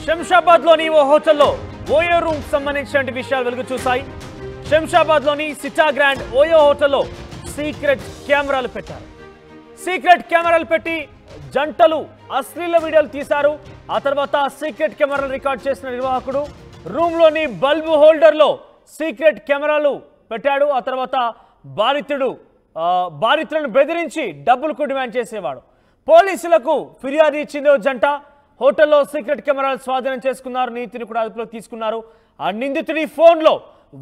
శంషాబాద్లోని ఓ హోటల్లో OYO room సంబంధించిన విషయాలు వెలుగు చూశాయి. శంషాబాద్లోని సిటా గ్రాండ్ ఓయో హోటల్లో సీక్రెట్ కెమెరాలు పెట్టారు. సీక్రెట్ కెమెరాలు పెట్టి జంటలు అశ్లీల వీడియోలు తీశారు. ఆ తర్వాత సీక్రెట్ కెమెరాలు రికార్డ్ చేసిన నిర్వాహకుడు రూమ్లోని బల్బు హోల్డర్లో సీక్రెట్ కెమెరాలు పెట్టాడు. ఆ తర్వాత బాధితులను బెదిరించి డబ్బులకు డిమాండ్ చేసేవాడు. పోలీసులకు ఫిర్యాదు ఇచ్చింది ఓ జంట. హోటల్లో సీక్రెట్ కెమెరాలు స్వాధీనం చేసుకున్నారు. నీతిని కూడా అదుపులోకి తీసుకున్నారు. ఆ నిందితుడి ఫోన్లో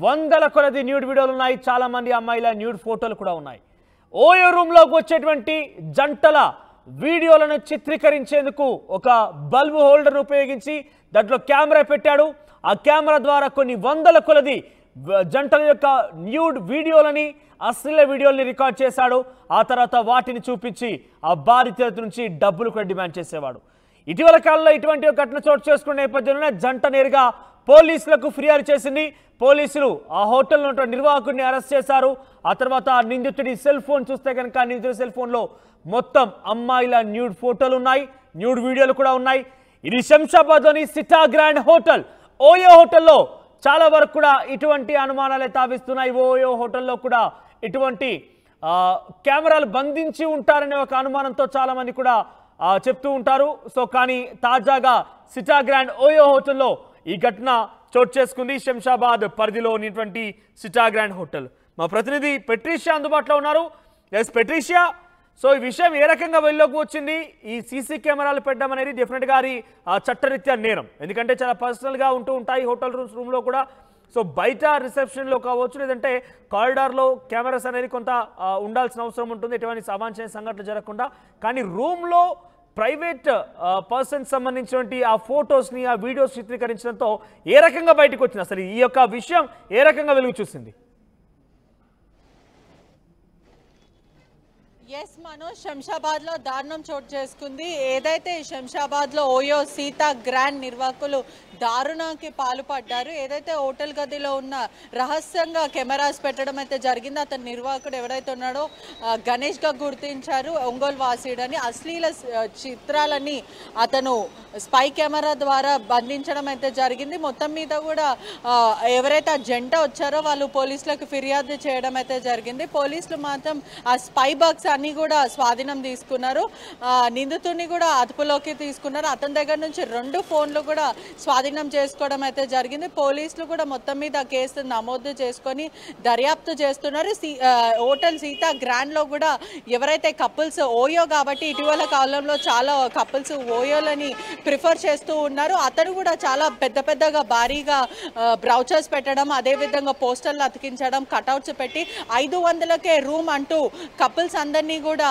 వందల కొలది న్యూడ్ వీడియోలు ఉన్నాయి. చాలా మంది అమ్మాయిల న్యూడ్ ఫోటోలు కూడా ఉన్నాయి. ఓయో రూమ్లోకి వచ్చేటువంటి జంటల వీడియోలను చిత్రీకరించేందుకు ఒక బల్బు హోల్డర్ను ఉపయోగించి దాంట్లో కెమెరా పెట్టాడు. ఆ కెమెరా ద్వారా కొన్ని వందల కొలది జంటల యొక్క న్యూడ్ వీడియోలని, అశ్లీల వీడియోలని రికార్డ్ చేశాడు. ఆ తర్వాత వాటిని చూపించి ఆ బాధితుల నుంచి డబ్బులు కూడా డిమాండ్ చేసేవాడు. ఇటీవల కాలంలో ఇటువంటి ఘటన చోటు చేసుకున్న నేపథ్యంలోనే జంట నేరుగా పోలీసులకు ఫిర్యాదు చేసింది. పోలీసులు ఆ హోటల్లో ఉన్న నిర్వాహకుడిని అరెస్ట్ చేశారు. ఆ తర్వాత నిందితుడి సెల్ ఫోన్ చూస్తే కనుక నిందితుడి సెల్ ఫోన్లో మొత్తం అమ్మాయిల న్యూడ్ ఫోటోలు ఉన్నాయి, న్యూడ్ వీడియోలు కూడా ఉన్నాయి. ఇది శంషాబాద్లోని సిటా గ్రాండ్ హోటల్. ఓయో హోటల్లో చాలా వరకు కూడా ఇటువంటి అనుమానాలే తావిస్తున్నాయి. ఓయో హోటల్లో కూడా ఇటువంటి కెమెరాలు బంధించి ఉంటారనే ఒక అనుమానంతో చాలా మంది కూడా చెప్తూ ఉంటారు. సో కానీ తాజాగా సిటా గ్రాండ్ ఓయో హోటల్లో ఈ ఘటన చోటు చేసుకుంది. శంషాబాద్ పరిధిలో ఉన్నటువంటి సిటా గ్రాండ్ హోటల్. మా ప్రతినిధి పెట్రిషియా అందుబాటులో ఉన్నారు. ఎస్ పెట్రిషియా, సో ఈ విషయం ఏ రకంగా వెళ్ళలోకి వచ్చింది? ఈ సీసీ కెమెరాలు పెట్టడం అనేది డెఫినెట్గా అది చట్టరీత్యా నేరం, ఎందుకంటే చాలా పర్సనల్గా ఉంటూ ఉంటాయి హోటల్ రూమ్లో కూడా. సో బయట రిసెప్షన్లో కావచ్చు, లేదంటే కారిడార్లో కెమెరాస్ అనేది కొంత ఉండాల్సిన అవసరం ఉంటుంది ఎటువంటి అవాంఛనీయ సంఘటనలు జరగకుండా. కానీ రూమ్లో ప్రైవేట్ పర్సన్స్ సంబంధించినటువంటి ఆ ఫొటోస్ని, ఆ వీడియోస్ చిత్రీకరించడంతో ఏ రకంగా బయటకు వచ్చింది? అసలు ఈ యొక్క విషయం ఏ రకంగా వెలుగు చూసింది? ఎస్ మనోజ్, శంషాబాద్లో దారుణం చోటు చేసుకుంది. ఏదైతే శంషాబాద్లో ఓయో సీతా గ్రాండ్ నిర్వాహకులు దారుణానికి పాల్పడ్డారు. ఏదైతే హోటల్ గదిలో ఉన్న రహస్యంగా కెమెరాస్ పెట్టడం అయితే జరిగిందో, అతని నిర్వాహకుడు ఎవరైతే ఉన్నాడో గణేష్గా గుర్తించారు. ఒంగోలు వాసీడని అశ్లీల చిత్రాలని అతను స్పై కెమెరా ద్వారా బంధించడం అయితే జరిగింది. మొత్తం మీద కూడా ఎవరైతే ఆ జంట వచ్చారో వాళ్ళు పోలీసులకు ఫిర్యాదు చేయడం అయితే జరిగింది. పోలీసులు మాత్రం ఆ స్పై బాక్స్ అన్ని కూడా స్వాధీనం తీసుకున్నారు. నిందితుడిని కూడా అదుపులోకి తీసుకున్నారు. అతని దగ్గర నుంచి 2 ఫోన్లు కూడా స్వాధీనం చేసుకోవడం అయితే జరిగింది. పోలీసులు కూడా మొత్తం మీద కేసు నమోదు చేసుకొని దర్యాప్తు చేస్తున్నారు. హోటల్ సీతా గ్రాండ్లో కూడా ఎవరైతే కపుల్స్ ఓయో కాబట్టి ఇటీవల కాలంలో చాలా కపుల్స్ ఓయోలని ప్రిఫర్ చేస్తూ ఉన్నారు. అతను కూడా చాలా పెద్దగా భారీగా బ్రౌచర్స్ పెట్టడం, అదేవిధంగా పోస్టర్లు అతికించడం, కటౌట్స్ పెట్టి 500కే రూమ్ అంటూ కపుల్స్ అందరినీ కూడా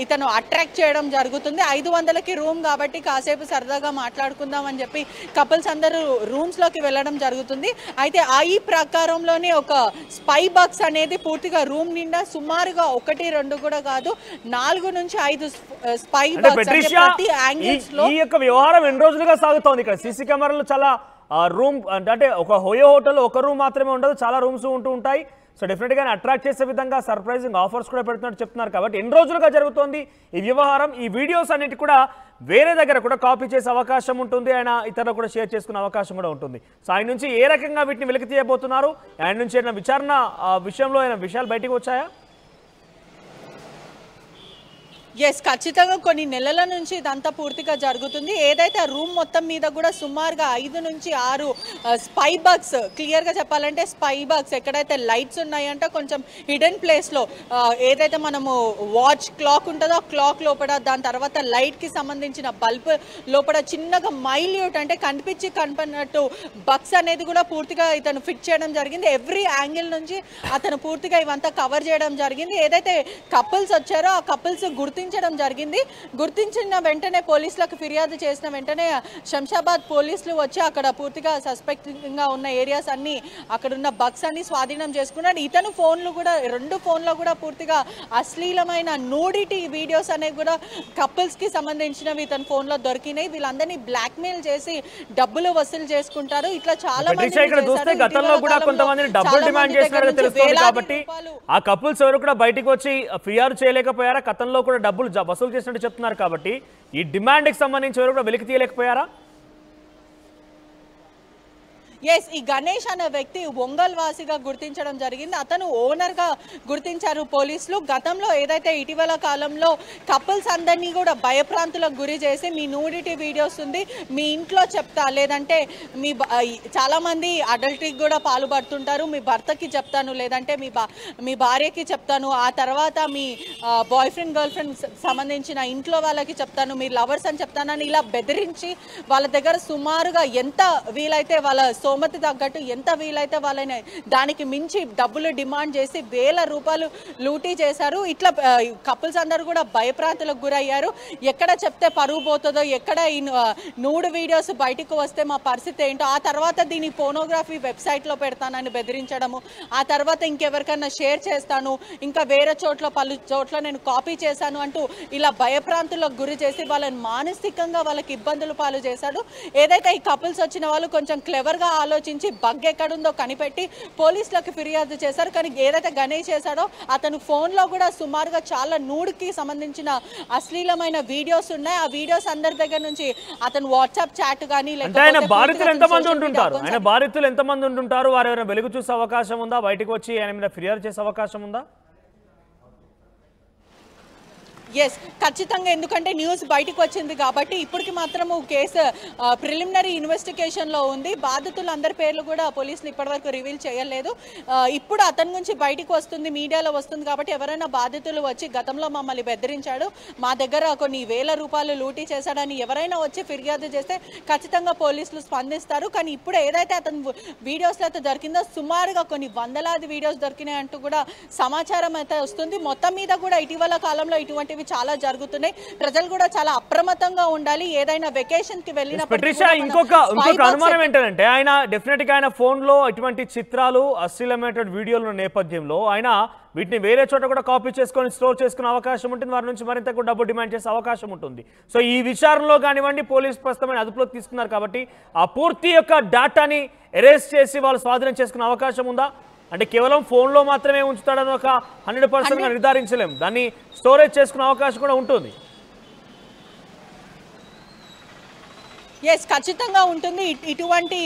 ఇతను అట్రాక్ట్ చేయడం జరుగుతుంది. 500కి రూమ్ కాబట్టి కాసేపు సరదాగా మాట్లాడుకుందాం అని చెప్పి కపుల్స్ అందరూ రూమ్స్లోకి వెళ్ళడం జరుగుతుంది. అయితే ఈ ప్రకారంలోనే ఒక స్పై బాక్స్ అనేది పూర్తిగా రూమ్ నిండా సుమారుగా 1-2 కూడా కాదు 4 నుంచి 5 స్పై బాక్స్ ప్రతి యాంగిల్స్ లో. ఈ యొక్క వ్యవహారం ఎన్ని రోజులుగా సాగుతోంది? ఇక్కడ సీసీ కెమెరాలు చాలా రూమ్ అంటే ఒక ఓయో హోటల్లో ఒక రూమ్ మాత్రమే ఉండదు, చాలా రూమ్స్ ఉంటూ ఉంటాయి. సో డెఫినెట్గా అట్రాక్ట్ చేసే విధంగా సర్ప్రైజింగ్ ఆఫర్స్ కూడా పెడుతున్నట్టు చెప్తున్నారు. కాబట్టి ఎన్ని రోజులుగా జరుగుతోంది ఈ వ్యవహారం? ఈ వీడియోస్ అన్నిటి కూడా వేరే దగ్గర కూడా కాపీ చేసే అవకాశం ఉంటుంది, ఆయన ఇతరులు కూడా షేర్ చేసుకునే అవకాశం కూడా ఉంటుంది. సో ఆయన నుంచి ఏ రకంగా వీటిని వెలికి తీయబోతున్నారు? ఆయన నుంచి ఏదైనా విచారణ విషయంలో ఏమైనా విషయాలు బయటకు వచ్చాయా? ఎస్, ఖచ్చితంగా కొన్ని నెలల నుంచి ఇదంతా పూర్తిగా జరుగుతుంది. ఏదైతే ఆ రూమ్ మొత్తం మీద కూడా సుమారుగా 5 నుంచి 6 స్పై బాక్స్, క్లియర్గా చెప్పాలంటే స్పై బాక్స్ ఎక్కడైతే లైట్స్ ఉన్నాయంటే కొంచెం హిడెన్ ప్లేస్లో, ఏదైతే మనము వాచ్ క్లాక్ ఉంటుందో ఆ క్లాక్ లోపల, దాని తర్వాత లైట్కి సంబంధించిన బల్బ్ లోపల చిన్నగా మైల్యూట్ అంటే కనిపించినట్టు బక్స్ అనేది కూడా పూర్తిగా ఇతను ఫిట్ చేయడం జరిగింది. ఎవ్రీ యాంగిల్ నుంచి అతను పూర్తిగా ఇవంతా కవర్ చేయడం జరిగింది. ఏదైతే కపుల్స్ వచ్చారో ఆ కపుల్స్ జరిగింది. గుర్తించిన వెంటనే పోలీసులకు ఫిర్యాదు చేసిన వెంటనే శంషాబాద్ పోలీసులు వచ్చి అక్కడ పూర్తిగా సస్పెక్టింగ్గా ఉన్న ఏరియాస్ అన్ని, అక్కడ ఉన్న బగ్స్ అన్ని స్వాధీనం చేసుకున్నాడు. ఇతను ఫోన్లు కూడా 2 ఫోన్లో కూడా పూర్తిగా అశ్లీలమైన నూడిటీ వీడియోస్ అనేవి కూడా కపుల్స్కి సంబంధించినవి ఇతని ఫోన్లో దొరికినాయి. వీళ్ళందరినీ బ్లాక్మెయిల్ చేసి డబ్బులు వసూలు చేసుకుంటారు. ఇట్లా చాలా ఆ కపుల్స్ ఎవరు కూడా బయటికి వచ్చి ఫిర్యాదు చేయలేకపోయారా? గతంలో కూడా డబ్బులు వసూలు చేసినట్టు చెప్తున్నారు. కాబట్టి ఈ డిమాండ్కి సంబంధించి ఎవరు కూడా వెలికి తీయలేకపోయారా? ఎస్, ఈ గణేష్ అనే వ్యక్తి ఒంగోలు వాసిగా గుర్తించడం జరిగింది. అతను ఓనర్గా గుర్తించారు పోలీసులు. గతంలో ఏదైతే ఇటీవల కాలంలో కపుల్స్ అందరినీ కూడా భయప్రాంతులకు గురి చేసి మీ నూడిటీ వీడియోస్ ఉంది, మీ ఇంట్లో చెప్తా, లేదంటే చాలామంది అడల్టరీకి కూడా పాల్పడుతుంటారు, మీ భర్తకి చెప్తాను, లేదంటే మీ భార్యకి చెప్తాను, ఆ తర్వాత మీ బాయ్ ఫ్రెండ్ గర్ల్ ఫ్రెండ్ సంబంధించిన ఇంట్లో వాళ్ళకి చెప్తాను, మీ లవర్స్ అని చెప్తానని ఇలా బెదిరించి వాళ్ళ దగ్గర సుమారుగా ఎంత వీలైతే వాళ్ళ స్తోమత తగ్గట్టు ఎంత వీలైతే వాళ్ళని దానికి మించి డబ్బులు డిమాండ్ చేసి ₹1,000 లూటీ చేశారు. ఇట్లా కపుల్స్ అందరూ కూడా భయప్రాంతులకు గురయ్యారు. ఎక్కడ చెప్తే పరువు పోతుందో, ఎక్కడ ఈ నూడు వీడియోస్ బయటకు వస్తే మా పరిస్థితి ఏంటో, ఆ తర్వాత దీని పోనోగ్రఫీ వెబ్సైట్లో పెడతానని బెదిరించడము, ఆ తర్వాత ఇంకెవరికైనా షేర్ చేస్తాను, ఇంకా వేరే పలు చోట్ల నేను కాపీ చేశాను అంటూ ఇలా భయప్రాంతులకు గురి చేసి వాళ్ళని మానసికంగా వాళ్ళకి ఇబ్బందులు పాలు చేశాడు. ఏదైతే ఈ కపుల్స్ వచ్చిన వాళ్ళు కొంచెం క్లెవర్గా ఆలోచించి బగ్ ఎక్కడుందో కనిపెట్టి పోలీసులకు ఫిర్యాదు చేశారు. కానీ ఏదైతే గణేష్ చేశాడో అతను ఫోన్లో కూడా సుమారుగా చాలా నూడుకి సంబంధించిన అశ్లీలమైన వీడియోస్ ఉన్నాయి. ఆ వీడియోస్ అందరి దగ్గర నుంచి అతను వాట్సాప్ చాట్ కానీ ఆయన బాధితులు ఎంతమంది ఉంటుంటారు, వారు ఎవరైనా వెలుగు చూసే అవకాశం ఉందా, బయటకు వచ్చి ఆయన మీద ఫిర్యాదు చేసే అవకాశం ఉందా? ఎస్, ఖచ్చితంగా. ఎందుకంటే న్యూస్ బయటకు వచ్చింది కాబట్టి ఇప్పటికి మాత్రము కేసు ప్రిలిమినరీ ఇన్వెస్టిగేషన్లో ఉంది. బాధితులు అందరి పేర్లు కూడా పోలీసులు ఇప్పటివరకు రివీల్ చేయలేదు. ఇప్పుడు అతని గురించి బయటకు వస్తుంది, మీడియాలో వస్తుంది కాబట్టి ఎవరైనా బాధితులు వచ్చి గతంలో మమ్మల్ని బెదిరించాడు, మా దగ్గర కొన్ని ₹1,000 లూటీ చేశాడని ఎవరైనా వచ్చి ఫిర్యాదు చేస్తే ఖచ్చితంగా పోలీసులు స్పందిస్తారు. కానీ ఇప్పుడు ఏదైతే అతను వీడియోస్లో అయితే దొరికిందో సుమారుగా కొన్ని వందలాది వీడియోస్ దొరికినాయి అంటూ కూడా సమాచారం అయితే వస్తుంది. మొత్తం మీద కూడా ఇటీవల కాలంలో ఇటువంటి చాలా జరుగుతున్నాయి. ప్రజలు కూడా చాలా అప్రమత్తంగా ఉండాలి. ఏదైనా వెకేషన్ కి వెళ్ళినప్పుడు ఇంకొక అనుమానం ఏంటంటే ఆయన డెఫినెట్ గా ఆయన ఫోన్ లో ఇటువంటి చిత్రాలు అశ్లీలమైన వీడియోల నేపథ్యంలో ఆయన వీటిని వేరే చోట కూడా కాపీ చేసుకొని స్టోర్ చేసుకునే అవకాశం ఉంటుంది, వారి నుంచి మరింత కూడా డబ్బు డిమాండ్ చేసే అవకాశం ఉంటుంది. సో ఈ విచారణలో కానివ్వండి పోలీసు ప్రస్తుతమైన అదుపులోకి తీసుకున్నారు కాబట్టి ఆ పూర్తి యొక్క డేటాని ఎరేస్ చేసి వాళ్ళు స్వాధీనం చేసుకునే అవకాశం ఉందా? అంటే కేవలం ఫోన్లో మాత్రమే ఉంచుతాడని ఒక 100% నిర్ధారించలేం, దాన్ని స్టోరేజ్ చేసుకునే అవకాశం కూడా ఉంటుంది. ఎస్, ఖచ్చితంగా ఉంటుంది. ఇటువంటి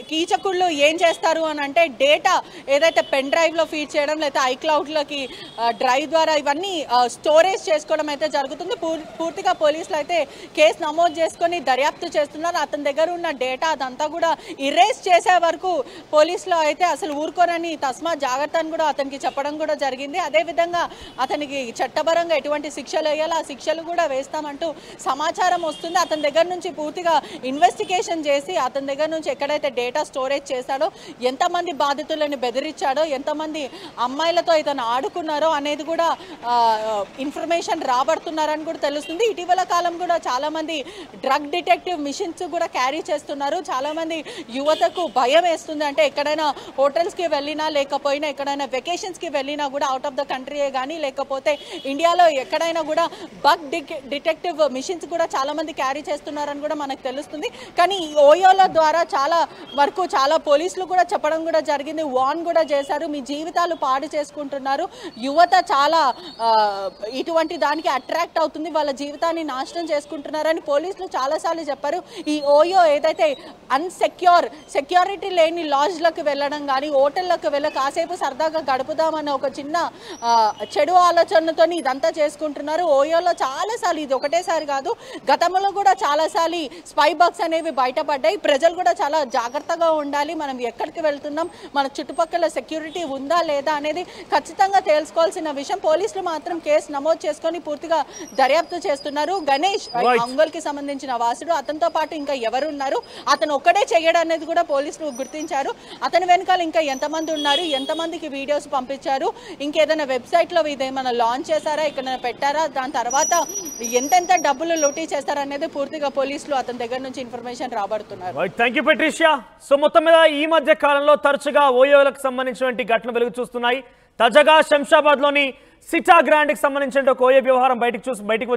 కీచకుళ్ళు ఏం చేస్తారు అని అంటే డేటా ఏదైతే పెన్ డ్రైవ్లో ఫీడ్ చేయడం, లేకపోతే ఐక్లౌడ్లోకి డ్రైవ్ ద్వారా ఇవన్నీ స్టోరేజ్ చేసుకోవడం అయితే జరుగుతుంది. పూర్తిగా పోలీసులు అయితే కేసు నమోదు చేసుకొని దర్యాప్తు చేస్తున్నారు. అతని దగ్గర ఉన్న డేటా అదంతా కూడా ఇరేజ్ చేసే వరకు పోలీసులు అయితే అసలు ఊరుకోరని తస్మా జాగ్రత్త అని కూడా అతనికి చెప్పడం కూడా జరిగింది. అదేవిధంగా అతనికి చట్టపరంగా ఎటువంటి శిక్షలు వేయాలో ఆ శిక్షలు కూడా వేస్తామంటూ సమాచారం వస్తుంది. అతని దగ్గర నుంచి పూర్తిగా ఇన్వెస్టిగేషన్ చేసి అతని దగ్గర నుంచి ఎక్కడైతే డేటా స్టోరేజ్ చేశాడో, ఎంతమంది బాధితులను బెదిరించాడో, ఎంతమంది అమ్మాయిలతో ఇతను ఆడుకున్నారో అనేది కూడా ఇన్ఫర్మేషన్ రాబడుతున్నారని కూడా తెలుస్తుంది. ఇటీవల కాలం కూడా చాలామంది డ్రగ్ డిటెక్టివ్ మిషన్స్ కూడా క్యారీ చేస్తున్నారు. చాలామంది యువతకు భయం వేస్తుంది. అంటే ఎక్కడైనా హోటల్స్కి వెళ్ళినా లేకపోయినా ఎక్కడైనా వెకేషన్స్కి వెళ్ళినా కూడా అవుట్ ఆఫ్ ద కంట్రీయే కానీ లేకపోతే ఇండియాలో ఎక్కడైనా కూడా బగ్ డిటెక్టివ్ మిషన్స్ కూడా చాలామంది క్యారీ చేస్తున్నారని కూడా మనకు తెలుస్తుంది. కానీ ఈ ఓయోల ద్వారా చాలా వరకు చాలా పోలీసులు కూడా చెప్పడం కూడా జరిగింది, వార్న్ కూడా చేశారు, మీ జీవితాలు పాడు చేసుకుంటున్నారు, యువత చాలా ఇటువంటి దానికి అట్రాక్ట్ అవుతుంది, వాళ్ళ జీవితాన్ని నాశనం చేసుకుంటున్నారని పోలీసులు చాలాసార్లు చెప్పారు. ఈ ఓయో ఏదైతే సెక్యూరిటీ లేని లాడ్జ్లకు వెళ్ళడం కానీ హోటళ్లకు కాసేపు సరదాగా గడుపుదామన్న ఒక చిన్న చెడు ఆలోచనతో ఇదంతా చేసుకుంటున్నారు. ఓయోలో చాలాసార్లు, ఇది ఒకటేసారి కాదు, గతంలో కూడా చాలాసార్లు స్పై బాక్స్ అనేవి బయటపడ్డాయి. ప్రజలు కూడా చాలా జాగ్రత్తగా ఉండాలి, మనం ఎక్కడికి వెళ్తున్నాం, మన చుట్టుపక్కల సెక్యూరిటీ ఉందా లేదా అనేది ఖచ్చితంగా తెలుసుకోవాల్సిన విషయం. పోలీసులు మాత్రం కేసు నమోదు చేసుకొని పూర్తిగా దర్యాప్తు చేస్తున్నారు. గణేష్ ఒంగోలుకి సంబంధించిన వాసుడు, అతనితో పాటు ఇంకా ఎవరున్నారు, అతను ఒక్కడే చేయడం అనేది కూడా పోలీసులు గుర్తించారు. అతని వెనకాల ఇంకా ఎంతమంది ఉన్నారు, ఎంతమందికి వీడియోస్ పంపించారు, ఇంకేదైనా వెబ్సైట్లో ఇదేమైనా లాంచ్ చేశారా, ఇక్కడ పెట్టారా, దాని తర్వాత ఎంతెంత డబ్బులు లూటీ చేస్తారనేది పూర్తిగా పోలీసులు అతని దగ్గర నుంచి ఇన్ఫర్మేషన్ రాబడుతున్నారు. Thank you Patricia. సో మొత్తం మీద ఈ మధ్య కాలంలో తరచుగా ఓయోలకు సంబంధించినటువంటి ఘటనలు వెలుగు చూస్తున్నాయి. తాజాగా శంషాబాద్ లోని సిటా గ్రాండ్ కి సంబంధించిన ఓయో వ్యవహారం బయటకు